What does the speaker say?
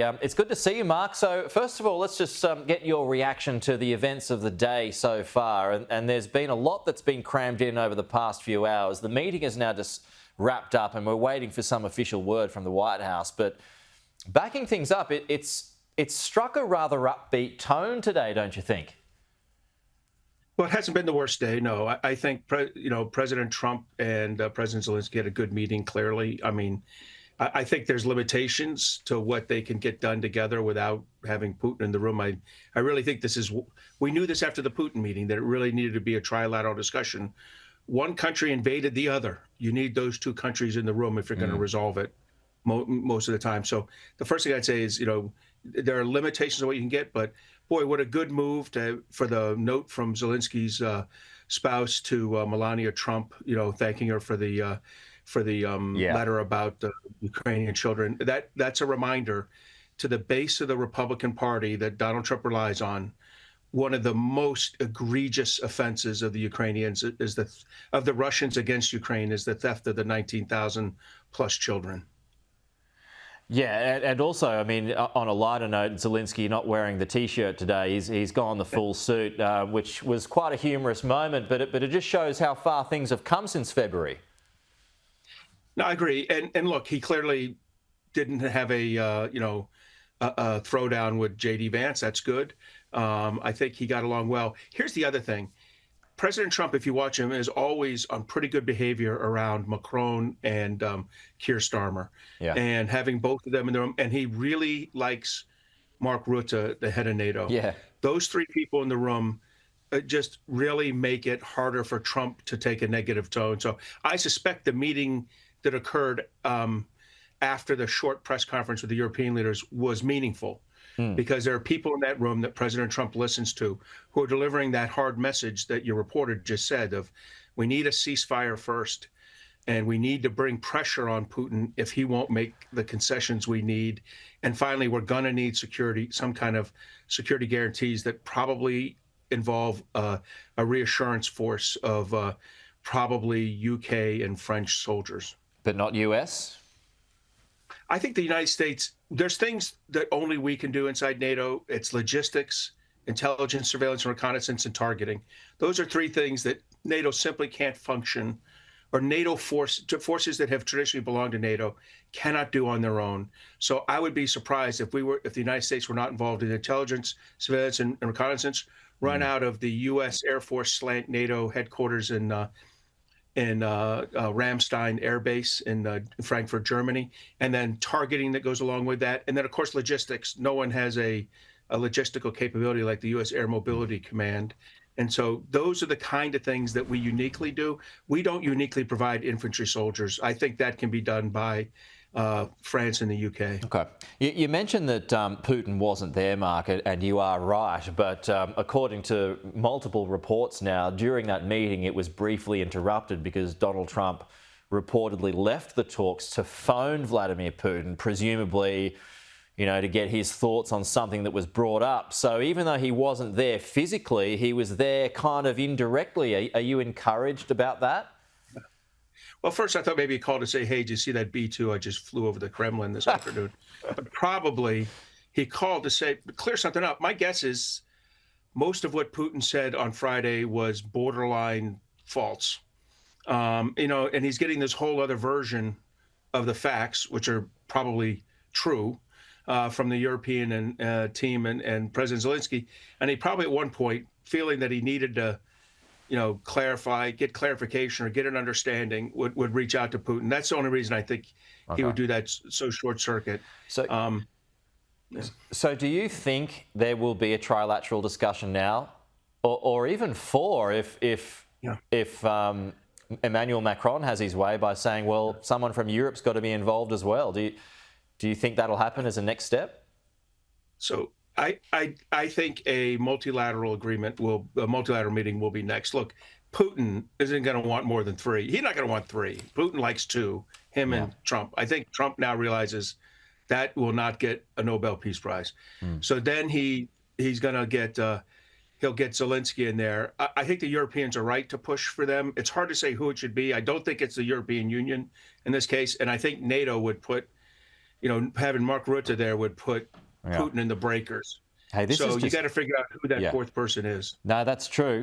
It's good to see you, Mark. So first of all, let's just get your reaction to the events of the day so far. And there's been a lot that's been crammed in over the past few hours. The meeting is now just wrapped up and we're waiting for some official word from the White House. But backing things up, it's struck a rather upbeat tone today, don't you think? Well, it hasn't been the worst day, no. I think, President Trump and President Zelensky had a good meeting, clearly. I mean, I think there's limitations to what they can get done together without having Putin in the room. I really think we knew this after the Putin meeting, that it really needed to be a trilateral discussion. One country invaded the other. You need those two countries in the room if you're going to resolve it most of the time. So the first thing I'd say is, there are limitations on what you can get, but boy, what a good move for the note from Zelensky's spouse to Melania Trump, thanking her for the letter about Ukrainian children. That's a reminder to the base of the Republican Party that Donald Trump relies on. One of the most egregious offenses of the Ukrainians of the Russians against Ukraine is the theft of the 19,000 plus children. Yeah, and also, I mean, on a lighter note, Zelensky not wearing the T-shirt today. He's gone the full suit, which was quite a humorous moment, but it just shows how far things have come since February. No, I agree. And look, he clearly didn't have a throwdown with J.D. Vance. That's good. I think he got along well. Here's the other thing. President Trump, if you watch him, is always on pretty good behavior around Macron and Keir Starmer. Yeah. And having both of them in the room. And he really likes Mark Rutte, the head of NATO. Yeah. Those three people in the room just really make it harder for Trump to take a negative tone. So I suspect the meeting that occurred after the short press conference with the European leaders was meaningful, because there are people in that room that President Trump listens to who are delivering that hard message that your reporter just said of, we need a ceasefire first, and we need to bring pressure on Putin if he won't make the concessions we need. And finally, we're going to need security, some kind of security guarantees that probably involve a reassurance force of probably UK and French soldiers. But not US? I think the United States, there's things that only we can do inside NATO. It's logistics, intelligence, surveillance, and reconnaissance, and targeting. Those are three things that NATO simply can't function, or NATO forces that have traditionally belonged to NATO cannot do on their own. So I would be surprised if the United States were not involved in intelligence, surveillance, and reconnaissance, run out of the U.S. Air Force slant NATO headquarters in Ramstein Air Base in Frankfurt, Germany, and then targeting that goes along with that. And then, of course, logistics. No one has a logistical capability like the U.S. Air Mobility Command. And so those are the kind of things that we uniquely do. We don't uniquely provide infantry soldiers. I think that can be done by France and the UK. Okay. You mentioned that Putin wasn't there, Mark, and you are right. But according to multiple reports now, during that meeting, it was briefly interrupted because Donald Trump reportedly left the talks to phone Vladimir Putin, presumably, to get his thoughts on something that was brought up. So even though he wasn't there physically, he was there kind of indirectly. Are you encouraged about that? Well, first, I thought maybe he called to say, hey, did you see that B-2? I just flew over the Kremlin this afternoon. But probably he called to clear something up. My guess is most of what Putin said on Friday was borderline false. And he's getting this whole other version of the facts, which are probably true, from the European team and President Zelensky. And he probably at one point, feeling that he needed to get clarification or get an understanding, would reach out to Putin. That's the only reason I think he would do that so short circuit. So do you think there will be a trilateral discussion now, or even four if Emmanuel Macron has his way by saying, well, someone from Europe's got to be involved as well? Do you think that'll happen as a next step? So I think a multilateral meeting will be next. Look, Putin isn't going to want more than three. He's not going to want three. Putin likes two, and Trump. I think Trump now realizes that will not get a Nobel Peace Prize. So then he's going to he'll get Zelensky in there. I think the Europeans are right to push for them. It's hard to say who it should be. I don't think it's the European Union in this case, and I think NATO would put having Mark Rutte there would put Yeah. Putin in the breakers. Hey, this So is you just, got to figure out who that yeah. fourth person is. No, that's true.